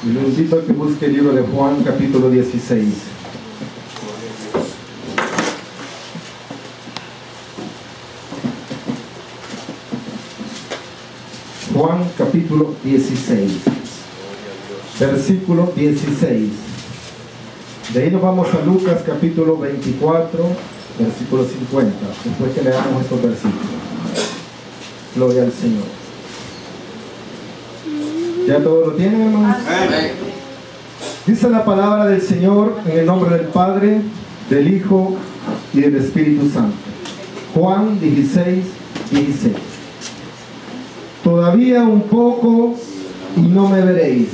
Y lo invito a que busque el libro de Juan, capítulo 16. Juan, capítulo 16. Versículo 16. De ahí nos vamos a Lucas, capítulo 24, versículo 50. Después que leamos estos versículos. Gloria al Señor. ¿Ya todos lo tienen, hermanos? Dice la palabra del Señor en el nombre del Padre, del Hijo y del Espíritu Santo. Juan 16, 16. Todavía un poco y no me veréis.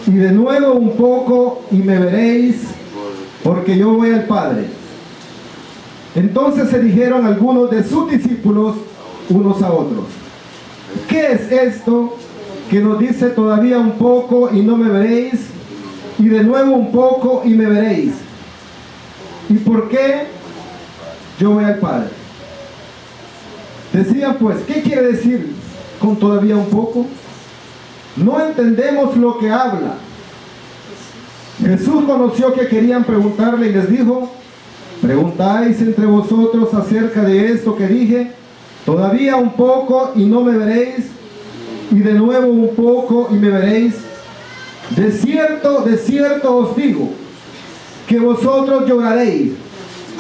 Y de nuevo un poco y me veréis, porque yo voy al Padre. Entonces se dijeron algunos de sus discípulos unos a otros: ¿qué es esto que nos dice todavía un poco y no me veréis? Y de nuevo un poco y me veréis. ¿Y por qué yo voy al Padre? Decían pues, ¿qué quiere decir con todavía un poco? No entendemos lo que habla. Jesús conoció que querían preguntarle y les dijo: ¿preguntáis entre vosotros acerca de esto que dije? Todavía un poco y no me veréis, y de nuevo un poco y me veréis. De cierto os digo, que vosotros lloraréis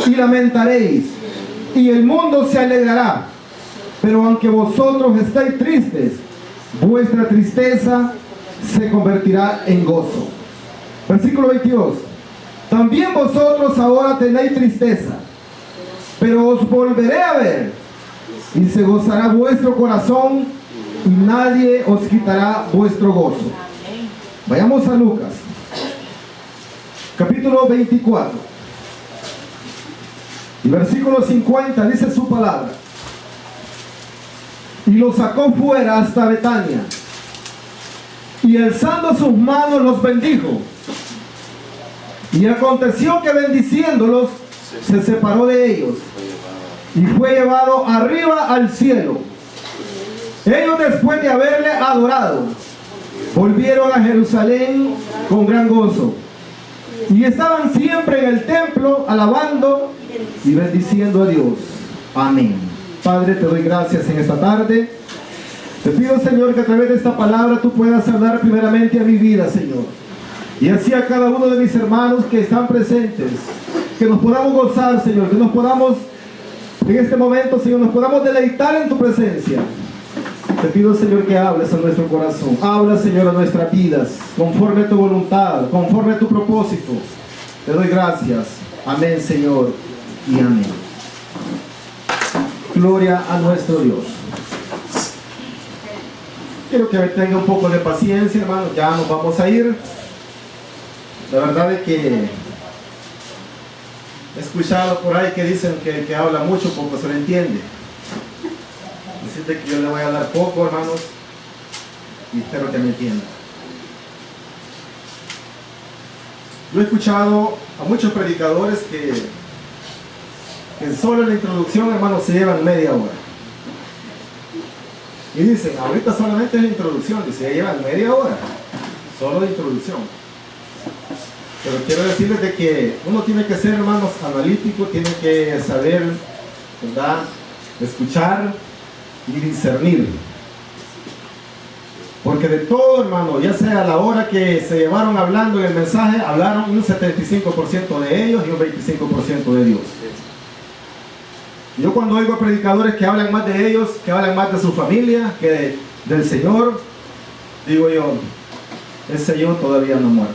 y lamentaréis, y el mundo se alegrará. Pero aunque vosotros estáis tristes, vuestra tristeza se convertirá en gozo. Versículo 22. También vosotros ahora tenéis tristeza, pero os volveré a ver, y se gozará vuestro corazón, y nadie os quitará vuestro gozo. Vayamos a Lucas, capítulo 24, y versículo 50, dice su palabra: y los sacó fuera hasta Betania, y alzando sus manos los bendijo. Y aconteció que bendiciéndolos, se separó de ellos, y fue llevado arriba al cielo. Ellos, después de haberle adorado, volvieron a Jerusalén con gran gozo, y estaban siempre en el templo alabando y bendiciendo a Dios. Amén. Padre, te doy gracias en esta tarde. Te pido, Señor, que a través de esta palabra tú puedas hablar primeramente a mi vida, Señor, y así a cada uno de mis hermanos que están presentes, que nos podamos gozar, Señor, que nos podamos en este momento, Señor, nos podamos deleitar en tu presencia. Te pido, Señor, que hables a nuestro corazón. Habla, Señor, a nuestras vidas, conforme a tu voluntad, conforme a tu propósito. Te doy gracias. Amén, Señor, y amén. Gloria a nuestro Dios. Quiero que tenga un poco de paciencia, hermanos. Ya nos vamos a ir. La verdad es que he escuchado por ahí que dicen que el que habla mucho poco se le entiende. Decirte que yo le voy a hablar poco, hermanos, y espero que me entiendan. Yo he escuchado a muchos predicadores que solo en la introducción, hermanos, se llevan media hora. Y dicen, ahorita solamente es la introducción, dice, ya llevan media hora, solo de introducción. Pero quiero decirles de que uno tiene que ser, hermanos, analítico, tiene que saber, ¿verdad?, escuchar y discernir. Porque de todo, hermano, ya sea la hora que se llevaron hablando en el mensaje, hablaron un 75% de ellos y un 25% de Dios. Yo cuando oigo predicadores que hablan más de ellos, que hablan más de su familia, que del Señor, digo yo, ese yo todavía no ha muerto.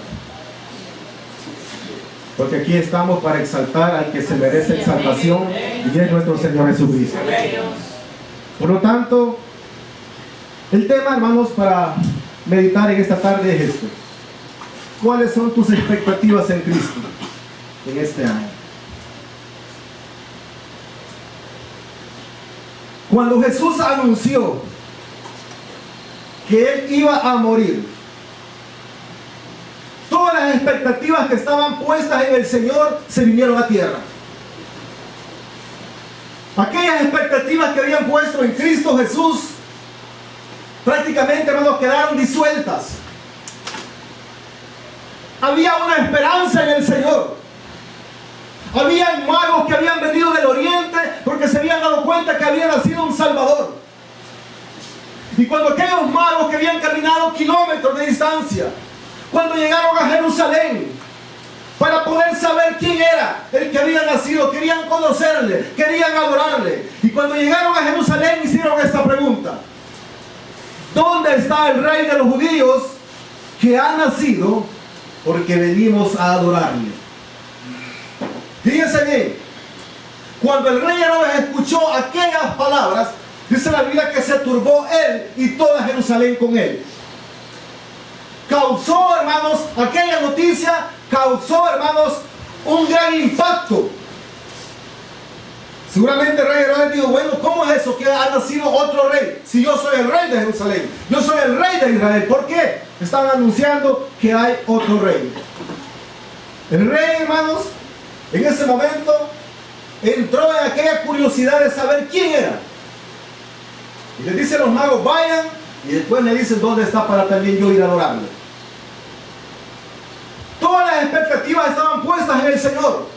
Porque aquí estamos para exaltar al que se merece exaltación, y es nuestro Señor Jesucristo. Por lo tanto, el tema, hermanos, para meditar en esta tarde es esto: ¿cuáles son tus expectativas en Cristo en este año? Cuando Jesús anunció que Él iba a morir, todas las expectativas que estaban puestas en el Señor se vinieron a tierra. Aquellas expectativas que habían puesto en Cristo Jesús prácticamente, hermanos, quedaron disueltas. había una esperanza en el Señor. Había magos que habían venido del oriente porque se habían dado cuenta que había nacido un Salvador. Y cuando aquellos magos que habían caminado kilómetros de distancia, cuando llegaron a Jerusalén para poder saber quién era el que había nacido, querían conocerle, querían adorarle. Y cuando llegaron a Jerusalén hicieron esta pregunta: ¿dónde está el rey de los judíos que ha nacido? Porque venimos a adorarle. Fíjense bien, cuando el rey Herodes escuchó aquellas palabras, dice la Biblia que se turbó él y toda Jerusalén con él. Causó, hermanos, aquella noticia causó, hermanos, un gran impacto. Seguramente el rey Herodes dijo: bueno, ¿cómo es eso que ha nacido otro rey? Si yo soy el rey de Jerusalén, yo soy el rey de Israel. ¿Por qué? Están anunciando que hay otro rey. El rey, hermanos, en ese momento entró en aquella curiosidad de saber quién era. Y le dicen los magos: vayan, y después le dicen dónde está para también yo ir a adorarle. Todas las expectativas estaban puestas en el Señor.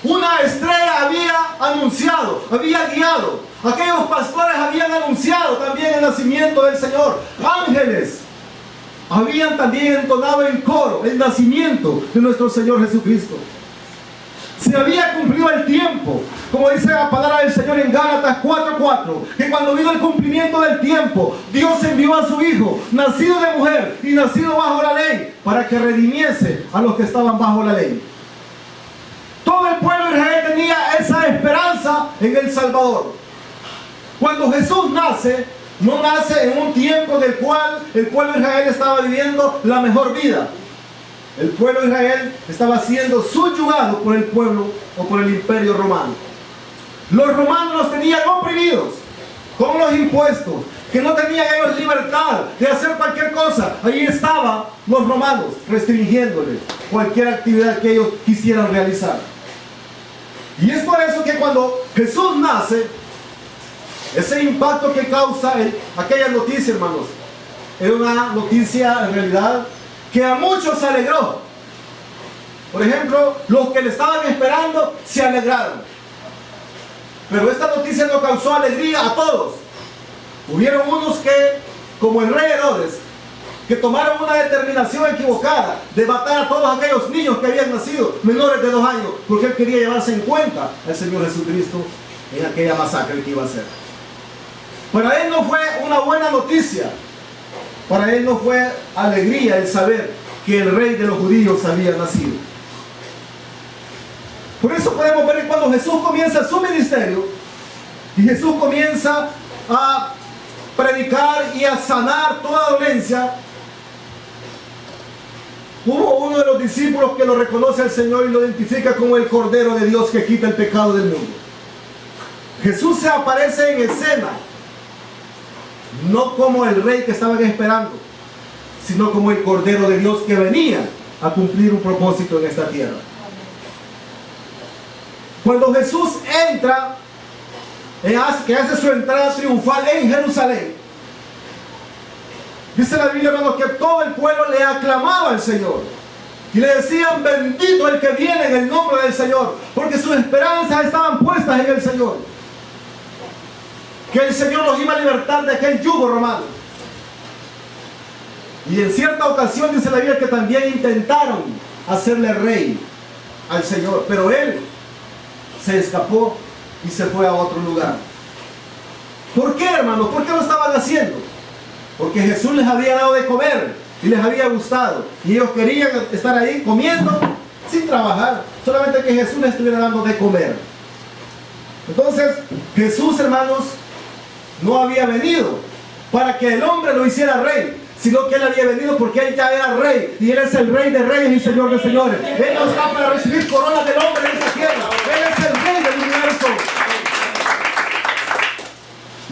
Una estrella había anunciado, había guiado. Aquellos pastores habían anunciado también el nacimiento del Señor. Ángeles habían también entonado en coro el nacimiento de nuestro Señor Jesucristo. Se había cumplido el tiempo, como dice la palabra del Señor en Gálatas 4:4, que cuando vino el cumplimiento del tiempo, Dios envió a su Hijo, nacido de mujer y nacido bajo la ley, para que redimiese a los que estaban bajo la ley. Todo el pueblo de Israel tenía esa esperanza en el Salvador. Cuando Jesús nace, no nace en un tiempo del cual el pueblo de Israel estaba viviendo la mejor vida. El pueblo de Israel estaba siendo subyugado por el pueblo o por el imperio romano. Los romanos los tenían oprimidos con los impuestos, que no tenían ellos libertad de hacer cualquier cosa. Ahí estaban los romanos restringiéndoles cualquier actividad que ellos quisieran realizar. Y es por eso que cuando Jesús nace, ese impacto que causa aquella noticia, hermanos, era una noticia en realidad que a muchos se alegró. Por ejemplo, los que le estaban esperando se alegraron. Pero esta noticia no causó alegría a todos. Hubieron unos que, como el rey Herodes, que tomaron una determinación equivocada de matar a todos aquellos niños que habían nacido menores de 2 años, porque él quería llevarse en cuenta al Señor Jesucristo en aquella masacre que iba a hacer. Para él no fue una buena noticia. Para él no fue alegría el saber que el rey de los judíos había nacido. Por eso podemos ver que cuando Jesús comienza su ministerio y Jesús comienza a predicar y a sanar toda dolencia, hubo uno de los discípulos que lo reconoce al Señor y lo identifica como el Cordero de Dios que quita el pecado del mundo. Jesús se aparece en escena, no como el rey que estaban esperando, sino como el Cordero de Dios que venía a cumplir un propósito en esta tierra. Cuando Jesús entra, que hace su entrada triunfal en Jerusalén, dice la Biblia, hermanos, que todo el pueblo le aclamaba al Señor y le decían: bendito el que viene en el nombre del Señor, porque sus esperanzas estaban puestas en el Señor, que el Señor los iba a libertar de aquel yugo romano. Y en cierta ocasión dice la Biblia que también intentaron hacerle rey al Señor, pero él se escapó y se fue a otro lugar. ¿Por qué, hermanos? ¿Por qué lo estaban haciendo? Porque Jesús les había dado de comer y les había gustado, y ellos querían estar ahí comiendo sin trabajar, solamente que Jesús les estuviera dando de comer. Entonces Jesús, hermanos, no había venido para que el hombre lo hiciera rey, sino que él había venido porque él ya era rey, y él es el rey de reyes y señor de señores. Él no está para recibir coronas del hombre en esta tierra. Él es el rey del universo,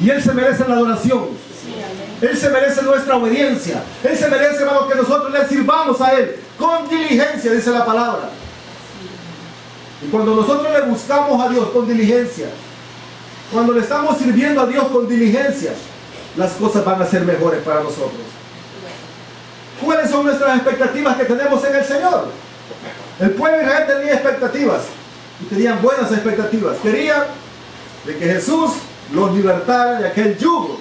y él se merece la adoración. Él se merece nuestra obediencia. Él se merece, hermano, que nosotros le sirvamos a él con diligencia, dice la palabra. Y cuando nosotros le buscamos a Dios con diligencia, cuando le estamos sirviendo a Dios con diligencia, las cosas van a ser mejores para nosotros. ¿Cuáles son nuestras expectativas que tenemos en el Señor? El pueblo de Israel tenía expectativas, y tenían buenas expectativas. Querían de que Jesús los libertara de aquel yugo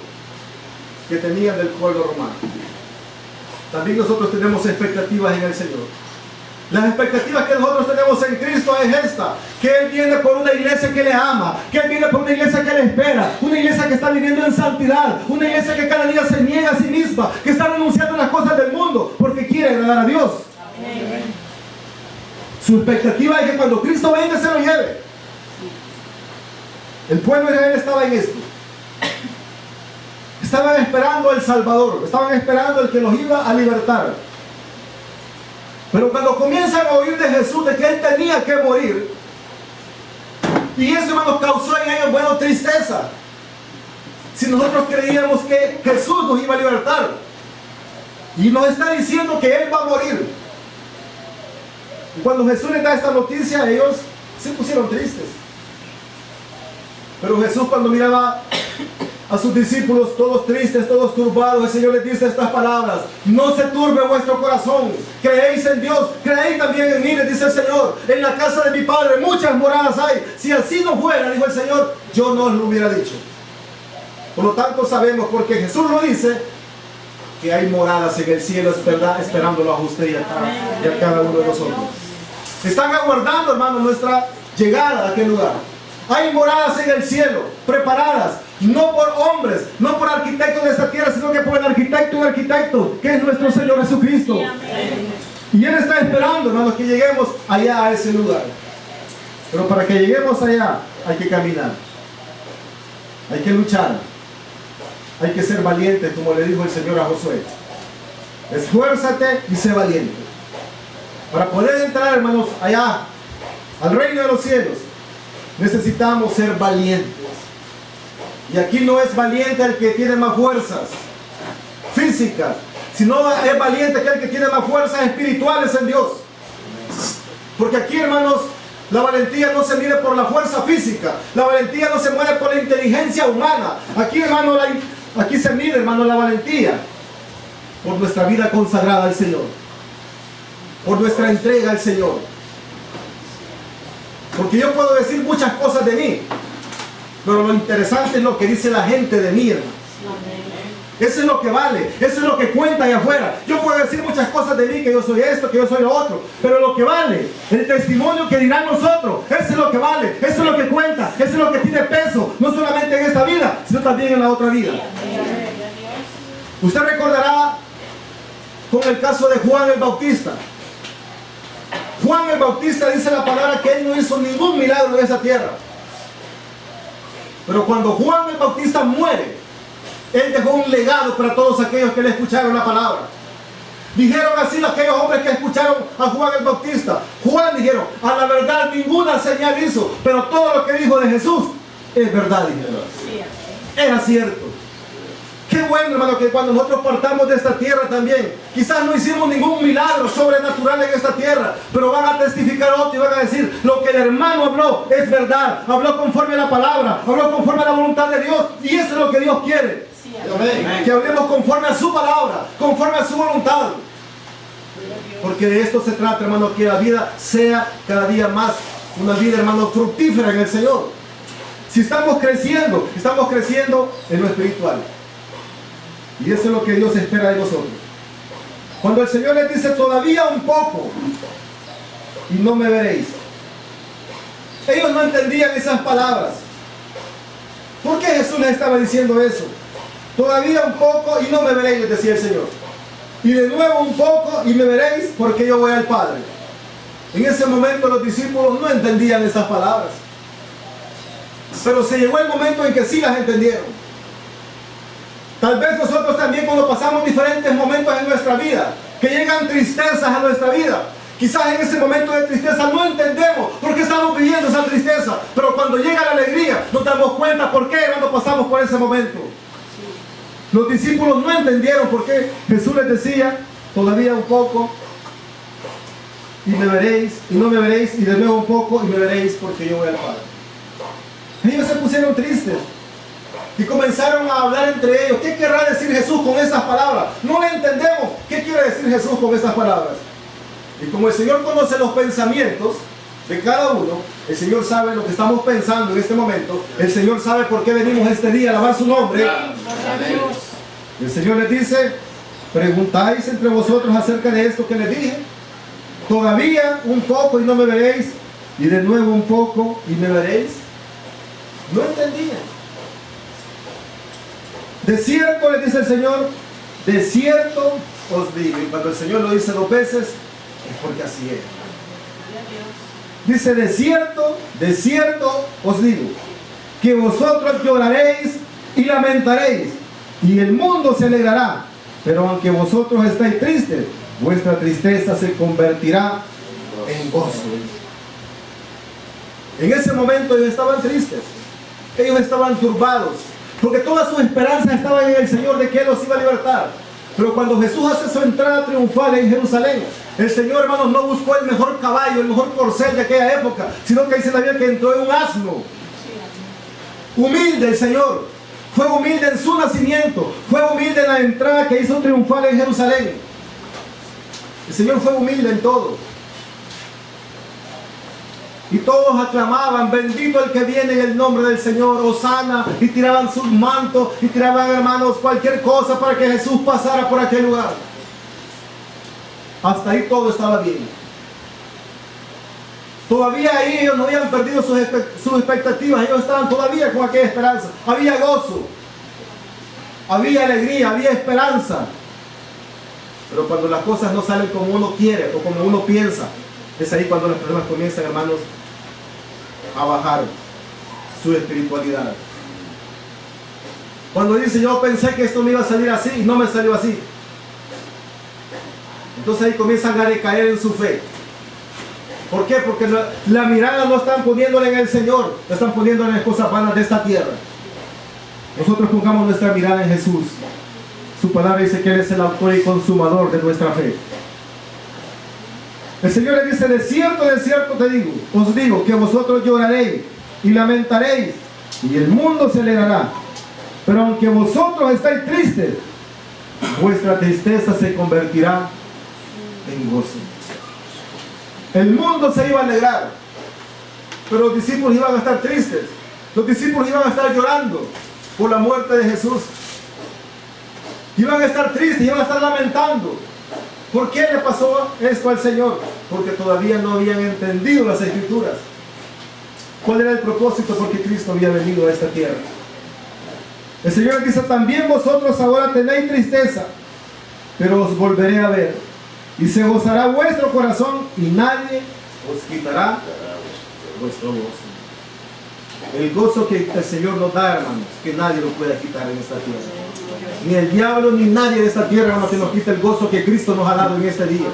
que tenían del pueblo romano. También nosotros tenemos expectativas en el Señor. Las expectativas que nosotros tenemos en Cristo es esta: que Él viene por una iglesia que le ama, que Él viene por una iglesia que le espera, una iglesia que está viviendo en santidad, una iglesia que cada día se niega a sí misma, que está renunciando a las cosas del mundo porque quiere agradar a Dios. Amén. Su expectativa es que cuando Cristo venga se lo lleve. El pueblo de Israel estaba en esto. Estaban esperando al Salvador, estaban esperando al que los iba a libertar. Pero cuando comienzan a oír de Jesús, de que Él tenía que morir, y eso, hermanos, causó en ellos, bueno, tristeza. Si nosotros creíamos que Jesús nos iba a libertar, y nos está diciendo que Él va a morir. Y cuando Jesús les da esta noticia, ellos se pusieron tristes. Pero Jesús, cuando miraba a sus discípulos todos tristes, todos turbados, el Señor les dice estas palabras: no se turbe vuestro corazón, creéis en Dios, creéis también en mí, les dice el Señor. En la casa de mi Padre muchas moradas hay. Si así no fuera, dijo el Señor, yo no os lo hubiera dicho. Por lo tanto sabemos, porque Jesús lo dice, que hay moradas en el cielo, es verdad, esperándolo a usted y a cada uno de nosotros. Están aguardando, hermanos, nuestra llegada a aquel lugar. Hay moradas en el cielo, preparadas, no por hombres, no por arquitectos de esta tierra, sino que por el arquitecto de arquitectos, que es nuestro Señor Jesucristo. Y Él está esperando, hermanos, que lleguemos allá a ese lugar. Pero para que lleguemos allá, hay que caminar, hay que luchar, hay que ser valientes, como le dijo el Señor a Josué. Esfuérzate y sé valiente. Para poder entrar, hermanos, allá, al reino de los cielos, necesitamos ser valientes. Y aquí no es valiente el que tiene más fuerzas físicas, sino es valiente aquel que tiene más fuerzas espirituales en Dios. Porque aquí, hermanos, la valentía no se mide por la fuerza física, la valentía no se mueve por la inteligencia humana. Aquí, hermano, aquí se mide, hermano, la valentía por nuestra vida consagrada al Señor, por nuestra entrega al Señor. Porque yo puedo decir muchas cosas de mí, pero lo interesante es lo que dice la gente de mí, hermano. Eso es lo que vale, eso es lo que cuenta allá afuera. Yo puedo decir muchas cosas de mí, que yo soy esto, que yo soy lo otro, pero lo que vale, el testimonio que dirán nosotros, eso es lo que vale, eso es lo que cuenta, eso es lo que tiene peso, no solamente en esta vida, sino también en la otra vida. Usted recordará con el caso de Juan el Bautista. Juan el Bautista dice la palabra que él no hizo ningún milagro en esa tierra. Pero cuando Juan el Bautista muere, él dejó un legado para todos aquellos que le escucharon la palabra. Dijeron así aquellos hombres que escucharon a Juan el Bautista. Juan, dijeron, a la verdad ninguna señal hizo, pero todo lo que dijo de Jesús es verdad, dijeron. Era cierto. Qué bueno, hermano, que cuando nosotros partamos de esta tierra también, quizás no hicimos ningún milagro sobrenatural en esta tierra, pero van a testificar otro y van a decir: lo que el hermano habló es verdad, habló conforme a la palabra, habló conforme a la voluntad de Dios, y eso es lo que Dios quiere. Amén. Que hablemos conforme a su palabra, conforme a su voluntad. Porque de esto se trata, hermano, que la vida sea cada día más una vida, hermano, fructífera en el Señor. Si estamos creciendo en lo espiritual. Y eso es lo que Dios espera de nosotros. Cuando el Señor les dice: todavía un poco y no me veréis, ellos no entendían esas palabras. ¿Por qué Jesús les estaba diciendo eso? Todavía un poco y no me veréis, les decía el Señor. Y de nuevo un poco y me veréis, porque yo voy al Padre. En ese momento los discípulos no entendían esas palabras, pero se llegó el momento en que sí las entendieron. Tal vez nosotros también, cuando pasamos diferentes momentos en nuestra vida, que llegan tristezas a nuestra vida, quizás en ese momento de tristeza no entendemos por qué estamos viviendo esa tristeza, pero cuando llega la alegría nos damos cuenta por qué, hermano, pasamos por ese momento. Los discípulos no entendieron por qué Jesús les decía: todavía un poco y me veréis, y no me veréis, y de nuevo un poco y me veréis, porque yo voy al Padre. Ellos se pusieron tristes. Y comenzaron a hablar entre ellos. ¿Qué querrá decir Jesús con estas palabras? No le entendemos. ¿Qué quiere decir Jesús con estas palabras? Y como el Señor conoce los pensamientos de cada uno, el Señor sabe lo que estamos pensando en este momento. El Señor sabe por qué venimos este día a alabar su nombre. Y el Señor les dice: preguntáis entre vosotros acerca de esto que les dije. Todavía un poco y no me veréis, y de nuevo un poco y me veréis. No entendían. De cierto, les dice el Señor, de cierto os digo. Y cuando el Señor lo dice 2 veces, es porque así es. Dice: de cierto os digo, que vosotros lloraréis y lamentaréis, y el mundo se alegrará. Pero aunque vosotros estáis tristes, vuestra tristeza se convertirá en gozo. En ese momento ellos estaban tristes, ellos estaban turbados, porque toda su esperanza estaba en el Señor de que Él los iba a libertar. Pero cuando Jesús hace su entrada triunfal en Jerusalén, el Señor, hermanos, no buscó el mejor caballo, el mejor corcel de aquella época, sino que dice la Biblia que entró en un asno. Humilde el Señor, fue humilde en su nacimiento, fue humilde en la entrada que hizo triunfal en Jerusalén. El Señor fue humilde en todo. Y todos aclamaban: bendito el que viene en el nombre del Señor, Hosana, y tiraban sus mantos, y tiraban, hermanos, cualquier cosa para que Jesús pasara por aquel lugar. Hasta ahí todo estaba bien. Todavía ahí ellos no habían perdido sus expectativas, ellos estaban todavía con aquella esperanza. Había gozo, había alegría, había esperanza. Pero cuando las cosas no salen como uno quiere o como uno piensa, es ahí cuando los problemas comienzan, hermanos, a bajar su espiritualidad. Cuando dice: yo pensé que esto me iba a salir así y no me salió así, entonces ahí comienzan a decaer en su fe. ¿Por qué? Porque la mirada no están poniéndola en el Señor, la están poniéndola en las cosas vanas de esta tierra. Nosotros pongamos nuestra mirada en Jesús. Su palabra dice que Él es el autor y consumador de nuestra fe. El Señor le dice: de cierto os digo que vosotros lloraréis y lamentaréis, y el mundo se alegrará. Pero aunque vosotros estáis tristes, vuestra tristeza se convertirá en gozo. El mundo se iba a alegrar, pero los discípulos iban a estar tristes. Los discípulos iban a estar llorando por la muerte de Jesús. Iban a estar tristes, iban a estar lamentando. ¿Por qué le pasó esto al Señor? Porque todavía no habían entendido las Escrituras. ¿Cuál era el propósito por qué Cristo había venido a esta tierra? El Señor dice: también vosotros ahora tenéis tristeza, pero os volveré a ver, y se gozará vuestro corazón, y nadie os quitará vuestro gozo. El gozo que el Señor nos da, hermanos, que nadie lo puede quitar en esta tierra. Ni el diablo ni nadie de esta tierra, hermanos, que nos quite el gozo que Cristo nos ha dado en este día.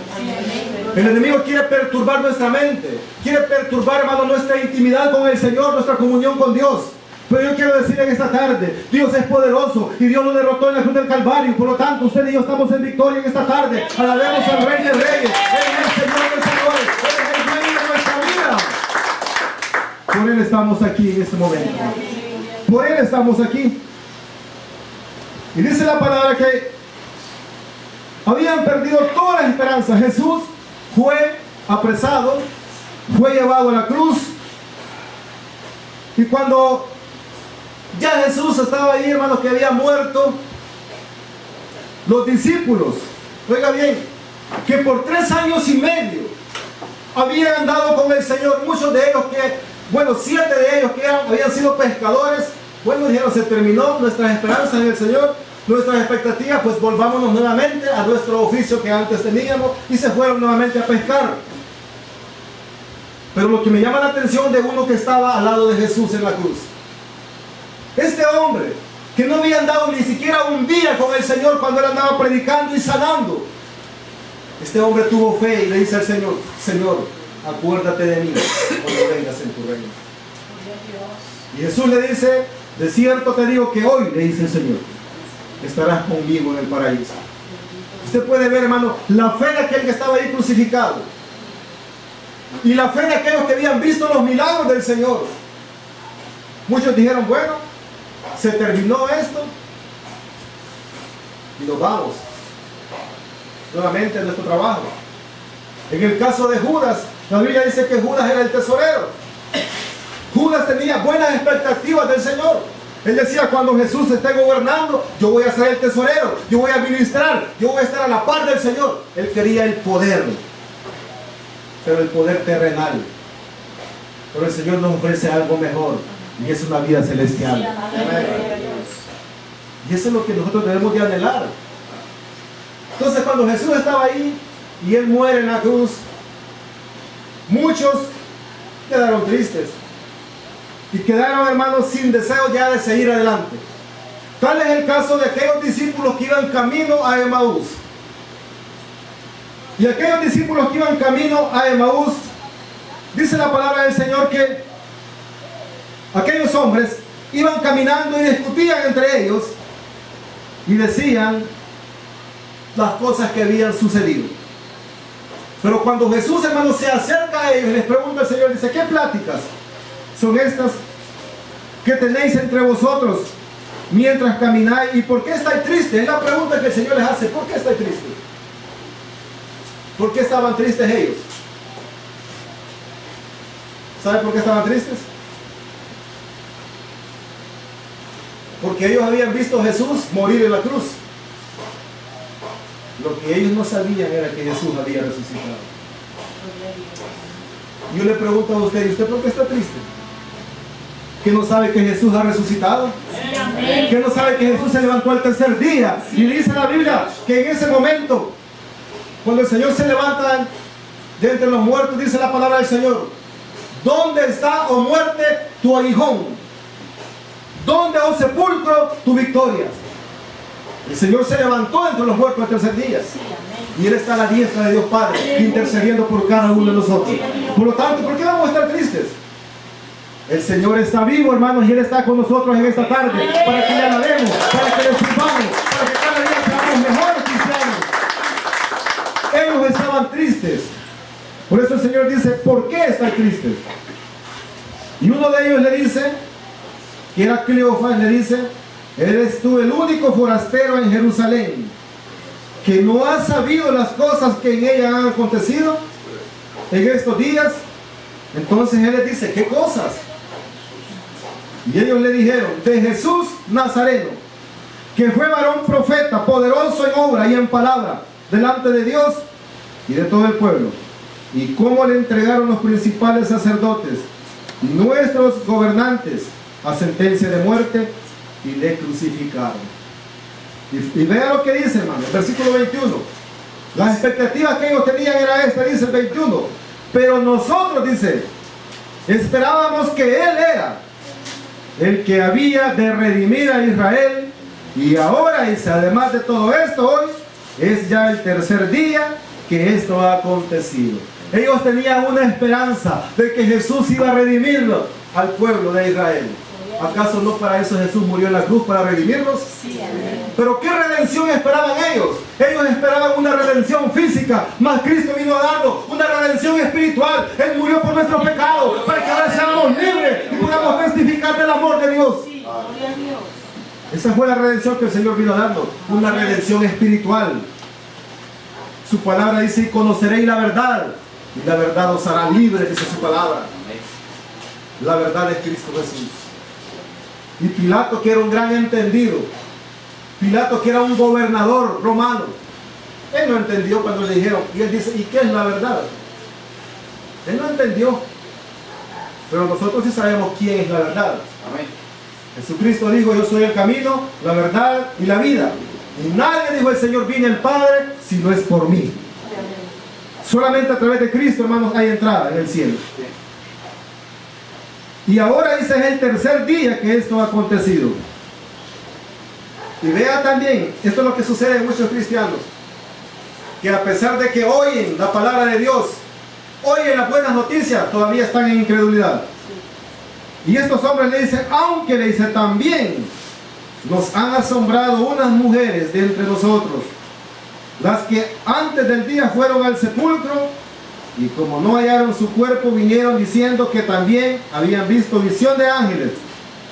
El enemigo quiere perturbar nuestra mente, quiere perturbar, hermano, nuestra intimidad con el Señor, nuestra comunión con Dios. Pero yo quiero decir en esta tarde: Dios es poderoso y Dios lo derrotó en la cruz del Calvario. Por lo tanto, usted y yo estamos en victoria en esta tarde. Alabemos al Rey de Reyes. Él es el Señor de Señores. Él es el Rey de nuestra vida. Por Él estamos aquí en este momento. Por Él estamos aquí. Y dice la palabra que habían perdido toda la esperanza. Jesús fue apresado, fue llevado a la cruz. Y cuando ya Jesús estaba ahí, hermanos, que había muerto, los discípulos, oiga bien, que por 3 años y medio habían andado con el Señor, muchos de ellos que, 7 de ellos que habían sido pescadores, dijeron: se terminó nuestras esperanzas en el Señor, nuestras expectativas, pues volvámonos nuevamente a nuestro oficio que antes teníamos, y se fueron nuevamente a pescar. Pero lo que me llama la atención de uno que estaba al lado de Jesús en la cruz, este hombre que no había andado ni siquiera un día con el Señor cuando Él andaba predicando y sanando, este hombre tuvo fe y le dice al Señor: Señor, acuérdate de mí cuando vengas en tu reino. Y Jesús le dice: de cierto te digo que hoy, le dice el Señor, estarás conmigo en el paraíso. Usted puede ver, hermano, la fe de aquel que estaba ahí crucificado y la fe de aquellos que habían visto los milagros del Señor. Muchos dijeron: se terminó esto y nos vamos nuevamente a nuestro trabajo. En el caso de Judas, la Biblia dice que Judas era el tesorero. Judas tenía buenas expectativas del Señor. Él decía, cuando Jesús esté gobernando, yo voy a ser el tesorero, yo voy a administrar, yo voy a estar a la par del Señor. Él quería el poder, pero el poder terrenal. Pero el Señor nos ofrece algo mejor, y es una vida celestial. Y eso es lo que nosotros debemos de anhelar. Entonces, cuando Jesús estaba ahí y Él muere en la cruz, muchos quedaron tristes y quedaron, hermanos, sin deseo ya de seguir adelante. Tal es el caso de aquellos discípulos que iban camino a Emaús. Y aquellos discípulos que iban camino a Emaús, dice la palabra del Señor que aquellos hombres iban caminando y discutían entre ellos y decían las cosas que habían sucedido. Pero cuando Jesús, hermanos, se acerca a ellos y les pregunta al Señor, dice, ¿qué pláticas son estas que tenéis entre vosotros mientras camináis? ¿Y por qué estáis tristes? Es la pregunta que el Señor les hace. ¿Por qué estáis tristes? ¿Por qué estaban tristes ellos? ¿Saben por qué estaban tristes? Porque ellos habían visto a Jesús morir en la cruz. Lo que ellos no sabían era que Jesús había resucitado. Yo le pregunto a usted, ¿y usted por qué está triste? ¿Que no sabe que Jesús ha resucitado? ¿Que no sabe que Jesús se levantó al tercer día? Y dice la Biblia que en ese momento, cuando el Señor se levanta de entre los muertos, dice la palabra del Señor, ¿dónde está, oh muerte, tu aguijón? ¿Dónde, oh sepulcro, tu victoria? El Señor se levantó entre los muertos al tercer día. Y Él está a la diestra de Dios Padre, intercediendo por cada uno de nosotros. Por lo tanto, ¿por qué vamos a estar tristes? El Señor está vivo, hermanos, y Él está con nosotros en esta tarde, para que le alabemos, para que le sirvamos, para que cada día seamos mejores cristianos. Ellos estaban tristes. Por eso el Señor dice, ¿por qué están tristes? Y uno de ellos le dice, que era Cleofas, le dice, eres tú el único forastero en Jerusalén que no has sabido las cosas que en ella han acontecido en estos días. Entonces Él les dice, ¿qué cosas? Y ellos le dijeron, de Jesús Nazareno, que fue varón profeta, poderoso en obra y en palabra, delante de Dios y de todo el pueblo. Y cómo le entregaron los principales sacerdotes y nuestros gobernantes a sentencia de muerte y le crucificaron. Y vea lo que dice, hermano, el versículo 21. Las expectativas que ellos tenían era esta, dice el 21. Pero nosotros, dice, esperábamos que Él era el que había de redimir a Israel. Y ahora, dice, además de todo esto, hoy es ya el tercer día que esto ha acontecido. Ellos tenían una esperanza de que Jesús iba a redimirlo al pueblo de Israel. ¿Acaso no para eso Jesús murió en la cruz, para redimirlos? Sí, pero ¿qué redención esperaban ellos? Ellos esperaban una redención física, mas Cristo vino a darnos una redención espiritual. Él murió por nuestros pecados, para que ahora seamos libres y podamos testificar del amor de Dios. Sí, esa fue la redención que el Señor vino a darnos, una redención espiritual. Su palabra dice, y conoceréis la verdad, y la verdad os hará libres, dice su palabra. La verdad es Cristo Jesús. Y Pilato, que era un gran entendido, Pilato, que era un gobernador romano, él no entendió cuando le dijeron, y él dice, ¿y qué es la verdad? Él no entendió, pero nosotros sí sabemos quién es la verdad. Amén. Jesucristo dijo, yo soy el camino, la verdad y la vida, y nadie, dijo el Señor, viene al Padre si no es por mí. Solamente a través de Cristo, hermanos, hay entrada en el cielo. Y ahora dice, es el tercer día que esto ha acontecido. Y vea también, esto es lo que sucede en muchos cristianos, que a pesar de que oyen la palabra de Dios, oyen las buenas noticias, todavía están en incredulidad. Y estos hombres le dicen, aunque le dice, también nos han asombrado unas mujeres de entre nosotros, las que antes del día fueron al sepulcro, y como no hallaron su cuerpo, vinieron diciendo que también habían visto visión de ángeles,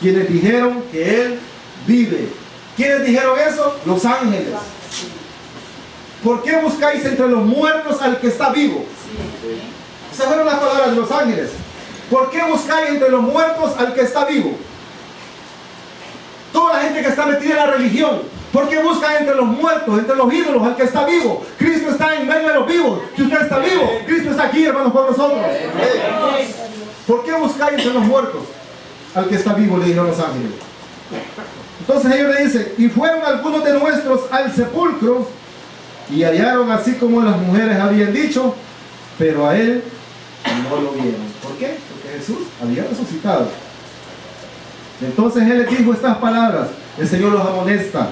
quienes dijeron que Él vive. ¿Quiénes dijeron eso? Los ángeles. ¿Por qué buscáis entre los muertos al que está vivo? Esas fueron las palabras de los ángeles. ¿Por qué buscáis entre los muertos al que está vivo? Toda la gente que está metida en la religión, ¿por qué buscan entre los muertos, entre los ídolos, al que está vivo? Cristo está en medio de los vivos. Si usted está vivo, Cristo está aquí, hermanos, con nosotros. ¿Por qué buscáis entre los muertos al que está vivo? Le dijeron los ángeles. Entonces ellos le dicen, y fueron algunos de nuestros al sepulcro y hallaron así como las mujeres habían dicho, pero a él no lo vieron. ¿Por qué? Porque Jesús había resucitado. Entonces él les dijo estas palabras. El Señor los amonesta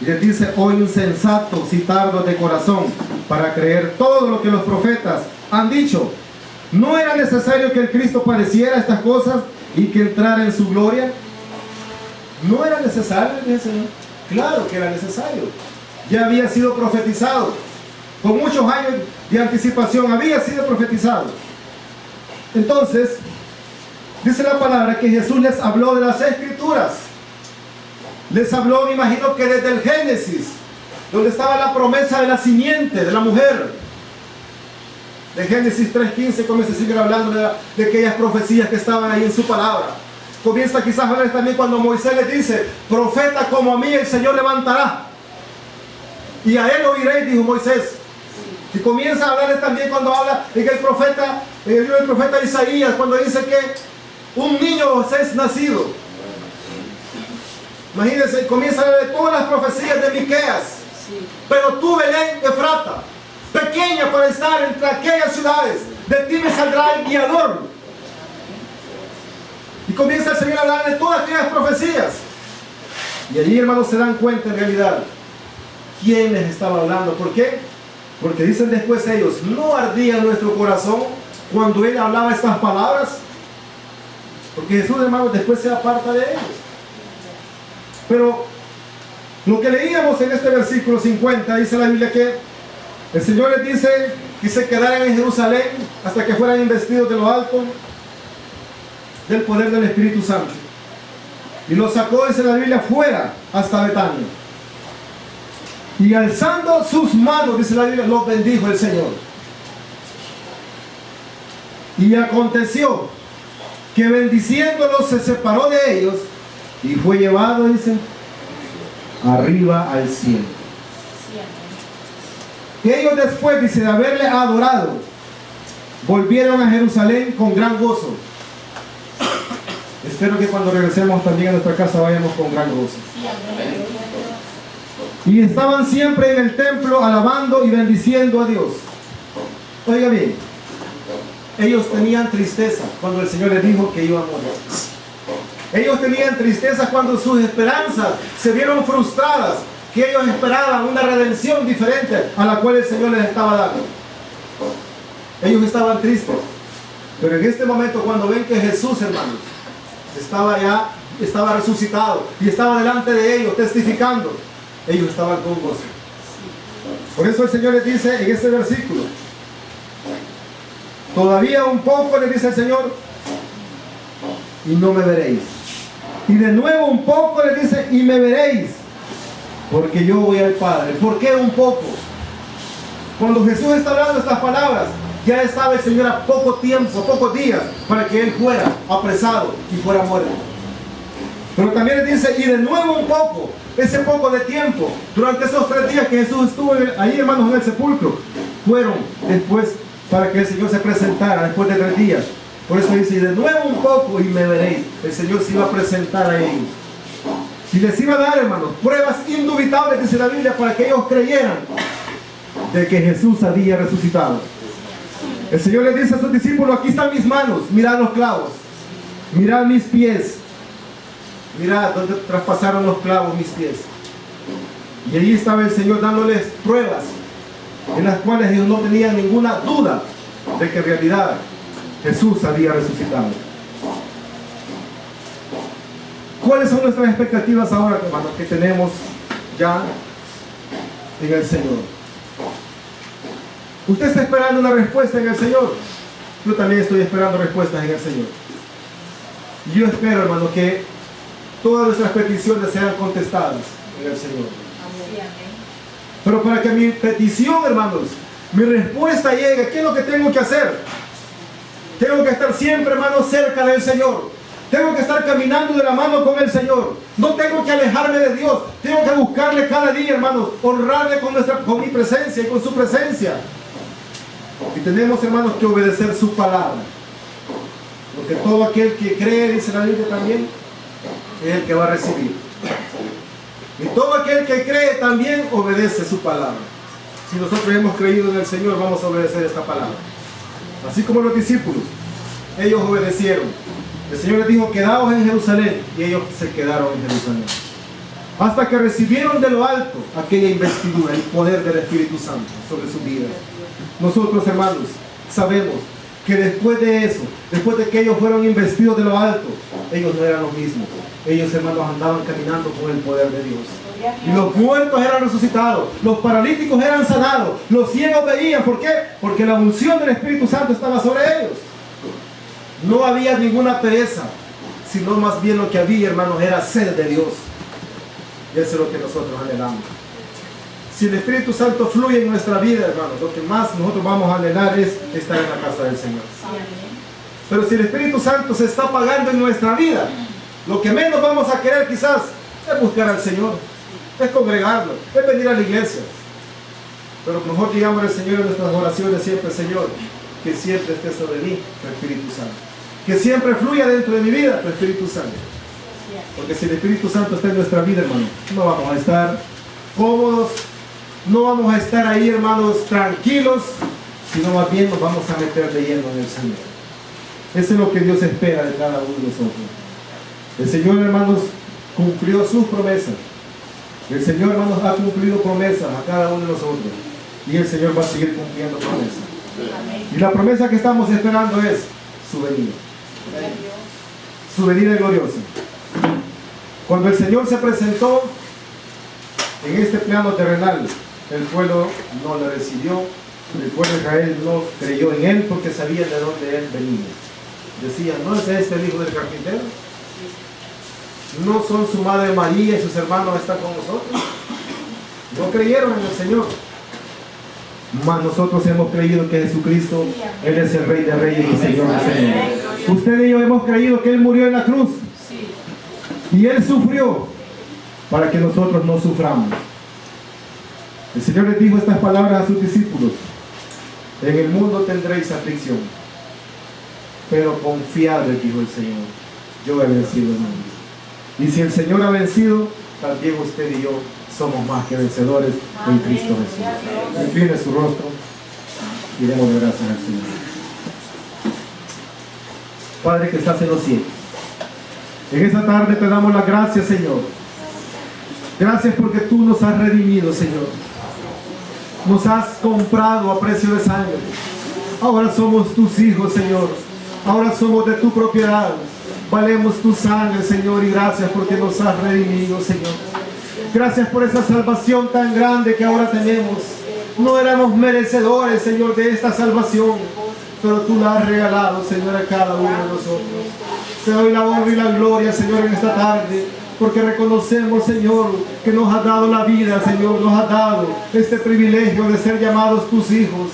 y les dice: oh insensatos y tardos de corazón para creer todo lo que los profetas han dicho. ¿No era necesario que el Cristo padeciera estas cosas y que entrara en su gloria? ¿No era necesario? Dice el Señor. Claro que era necesario. Ya había sido profetizado. Con muchos años de anticipación había sido profetizado. Entonces, dice la palabra que Jesús les habló de las Escrituras. Les habló, me imagino que desde el Génesis, donde estaba la promesa de la simiente, de la mujer. De Génesis 3:15 comienza a seguir hablando de aquellas profecías que estaban ahí en su palabra. Comienza quizás a ver también cuando Moisés les dice: profeta como a mí el Señor levantará, y a él oiréis, dijo Moisés. Y comienza a hablarles también cuando habla en el profeta Isaías, cuando dice que un niño os es nacido. Imagínense, comienza a hablar de todas las profecías de Miqueas. Pero tú, Belén Efrata, pequeña para estar entre aquellas ciudades, de ti me saldrá el guiador. Y comienza el Señor a hablar de todas aquellas profecías. Y allí, hermanos, se dan cuenta en realidad quién les estaba hablando. ¿Por qué? Porque dicen después ellos: ¿no ardía nuestro corazón cuando Él hablaba estas palabras? Porque Jesús, hermanos, después se aparta de ellos. Pero lo que leíamos en este versículo 50, dice la Biblia que el Señor les dice que se quedaran en Jerusalén hasta que fueran investidos de lo alto del poder del Espíritu Santo. Y los sacó, dice la Biblia, fuera hasta Betania. Y alzando sus manos, dice la Biblia, los bendijo el Señor. Y aconteció que bendiciéndolos se separó de ellos y fue llevado, dice, arriba al cielo. Y ellos después, dice, de haberle adorado, volvieron a Jerusalén con gran gozo. Espero que cuando regresemos también a nuestra casa vayamos con gran gozo. Y estaban siempre en el templo alabando y bendiciendo a Dios. Oiga bien, ellos tenían tristeza cuando el Señor les dijo que iba a morir. Ellos tenían tristeza cuando sus esperanzas se vieron frustradas, que ellos esperaban una redención diferente a la cual el Señor les estaba dando. Ellos estaban tristes. Pero en este momento, cuando ven que Jesús, hermanos, estaba resucitado y estaba delante de ellos testificando, ellos estaban con gozo. Por eso el Señor les dice en este versículo: todavía un poco, les dice el Señor, y no me veréis. Y de nuevo un poco les dice: y me veréis, porque yo voy al Padre. ¿Por qué un poco? Cuando Jesús está hablando estas palabras, ya estaba el Señor a poco tiempo, a pocos días, para que Él fuera apresado y fuera muerto. Pero también les dice: y de nuevo un poco. Ese poco de tiempo, durante esos 3 días que Jesús estuvo ahí, hermanos, en el sepulcro, fueron después para que el Señor se presentara después de 3 días. Por eso dice: y de nuevo un poco y me veréis. El Señor se iba a presentar a ellos. Y les iba a dar, hermanos, pruebas indubitables, dice la Biblia, para que ellos creyeran de que Jesús había resucitado. El Señor les dice a sus discípulos: aquí están mis manos, mirad los clavos, mirad mis pies, mirad donde traspasaron los clavos mis pies. Y allí estaba el Señor dándoles pruebas en las cuales ellos no tenían ninguna duda de que en realidad Jesús había resucitado. ¿Cuáles son nuestras expectativas ahora, hermanos, que tenemos ya en el Señor? Usted está esperando una respuesta en el Señor. Yo también estoy esperando respuestas en el Señor. Y yo espero, hermano, que todas nuestras peticiones sean contestadas en el Señor. Pero para que mi petición, hermanos, mi respuesta llegue, ¿qué es lo que tengo que hacer? Tengo que estar siempre, hermanos, cerca del Señor. Tengo que estar caminando de la mano con el Señor. No tengo que alejarme de Dios. Tengo que buscarle cada día, hermanos, honrarle con mi presencia y con su presencia. Y tenemos, hermanos, que obedecer su palabra. Porque todo aquel que cree, dice la Biblia también, es el que va a recibir. Y todo aquel que cree también obedece su palabra. Si nosotros hemos creído en el Señor, vamos a obedecer esta palabra. Así como los discípulos, ellos obedecieron. El Señor les dijo, quedaos en Jerusalén, y ellos se quedaron en Jerusalén. Hasta que recibieron de lo alto aquella investidura, el poder del Espíritu Santo sobre su vida. Nosotros, hermanos, sabemos que después de eso, después de que ellos fueron investidos de lo alto, ellos no eran los mismos. Ellos, hermanos, andaban caminando con el poder de Dios. Y los muertos eran resucitados, los paralíticos eran sanados, los ciegos veían. ¿Por qué? Porque la unción del Espíritu Santo estaba sobre ellos. No había ninguna pereza, sino más bien lo que había, hermanos, era sed de Dios. Y eso es lo que nosotros anhelamos. Si el Espíritu Santo fluye en nuestra vida, hermanos, lo que más nosotros vamos a anhelar es estar en la casa del Señor. Pero si el Espíritu Santo se está apagando en nuestra vida, lo que menos vamos a querer quizás es buscar al Señor, es congregarlo, es venir a la iglesia. Pero mejor digamos al Señor en nuestras oraciones siempre, Señor, que siempre esté sobre mí tu Espíritu Santo. Que siempre fluya dentro de mi vida tu Espíritu Santo. Porque si el Espíritu Santo está en nuestra vida, hermano, no vamos a estar cómodos, no vamos a estar ahí, hermanos, tranquilos, sino más bien nos vamos a meter de lleno en el Señor. Eso es lo que Dios espera de cada uno de nosotros. El Señor, hermanos, cumplió sus promesas. El Señor, hermanos, ha cumplido promesas a cada uno de nosotros. Y el Señor va a seguir cumpliendo promesas. Y la promesa que estamos esperando es su venida. Su venida gloriosa. Cuando el Señor se presentó en este plano terrenal, el pueblo no le recibió. El pueblo de Israel no creyó en él porque sabía de dónde él venía. Decían, ¿no es este el hijo del carpintero? ¿No son su madre María y sus hermanos están con nosotros? No creyeron en el Señor. Mas nosotros hemos creído que Jesucristo, Él es el Rey de Reyes y Señor de Señores. Usted y yo hemos creído que Él murió en la cruz. Y Él sufrió para que nosotros no suframos. El Señor les dijo estas palabras a sus discípulos: en el mundo tendréis aflicción, pero confiad, les dijo el Señor, yo he vencido el mundo. Y si el Señor ha vencido, también usted y yo somos más que vencedores en Cristo Jesús. Incline su rostro y démosle gracias al Señor. Padre que estás en los cielos, en esta tarde te damos las gracias, Señor. Gracias porque tú nos has redimido, Señor. Nos has comprado a precio de sangre. Ahora somos tus hijos, Señor. Ahora somos de tu propiedad. Valemos tu sangre, Señor, y gracias porque nos has redimido, Señor. Gracias por esa salvación tan grande que ahora tenemos. No éramos merecedores, Señor, de esta salvación, pero tú la has regalado, Señor, a cada uno de nosotros. Te doy la honra y la gloria, Señor, en esta tarde, porque reconocemos, Señor, que nos has dado la vida, Señor, nos has dado este privilegio de ser llamados tus hijos.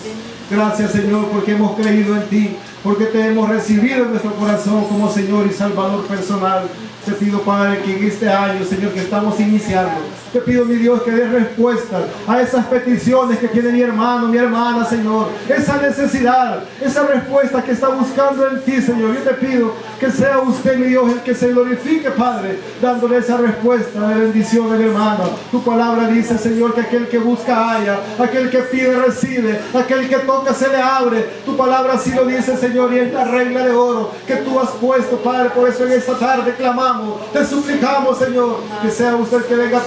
Gracias, Señor, porque hemos creído en ti, porque te hemos recibido en nuestro corazón como Señor y Salvador personal. Te pido, Padre, que en este año, Señor, que estamos iniciando, te pido, mi Dios, que des respuesta a esas peticiones que tiene mi hermano, mi hermana, Señor. Esa necesidad, esa respuesta que está buscando en ti, Señor. Yo te pido que sea usted, mi Dios, el que se glorifique, Padre, dándole esa respuesta de bendición a mi hermano. Tu palabra dice, Señor, que aquel que busca halla, aquel que pide recibe, aquel que toca se le abre. Tu palabra así lo dice, Señor, y es la regla de oro que tú has puesto, Padre. Por eso en esta tarde clamamos. Te suplicamos, Señor, que sea usted el que venga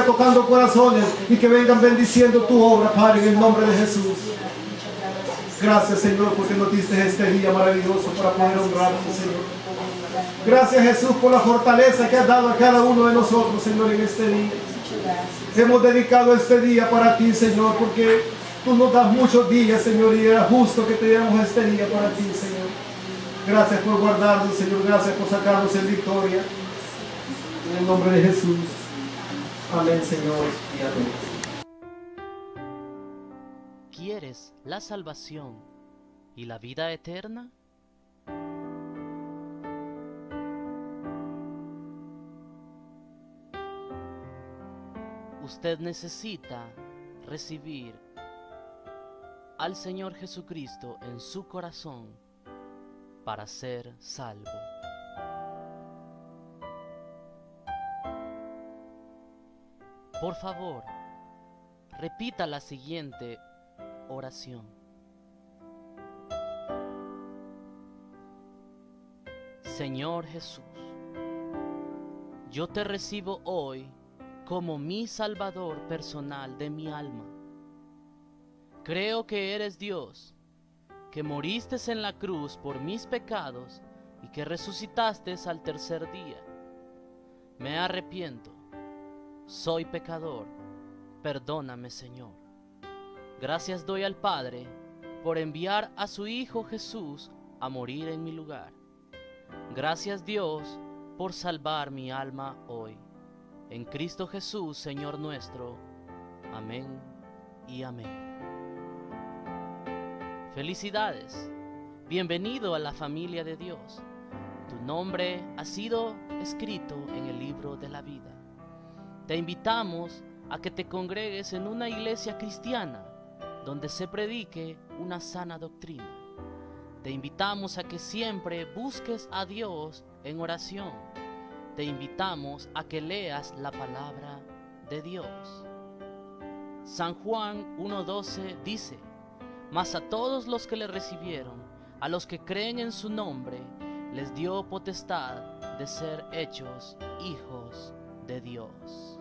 tocando corazones y que vengan bendiciendo tu obra, Padre, en el nombre de Jesús. Gracias, Señor, porque nos diste este día maravilloso para poder honrarte, Señor. Gracias, Jesús, por la fortaleza que has dado a cada uno de nosotros, Señor, en este día. Hemos dedicado este día para ti, Señor, porque tú nos das muchos días, Señor, y era justo que te diéramos este día para ti, Señor. Gracias por guardarnos, Señor. Gracias por sacarnos en victoria. En el nombre de Jesús. Amén, Señor, y amén. ¿Quieres la salvación y la vida eterna? Usted necesita recibir al Señor Jesucristo en su corazón para ser salvo. Por favor, repita la siguiente oración. Señor Jesús, yo te recibo hoy como mi Salvador personal de mi alma. Creo que eres Dios, que moriste en la cruz por mis pecados y que resucitaste al tercer día. Me arrepiento, soy pecador, perdóname, Señor. Gracias doy al Padre por enviar a su Hijo Jesús a morir en mi lugar. Gracias, Dios, por salvar mi alma hoy. En Cristo Jesús, Señor nuestro. Amén y amén. Felicidades, bienvenido a la familia de Dios. Tu nombre ha sido escrito en el libro de la vida. Te invitamos a que te congregues en una iglesia cristiana donde se predique una sana doctrina. Te invitamos a que siempre busques a Dios en oración. Te invitamos a que leas la palabra de Dios. San Juan 1:12 dice: mas a todos los que le recibieron, a los que creen en su nombre, les dio potestad de ser hechos hijos de Dios.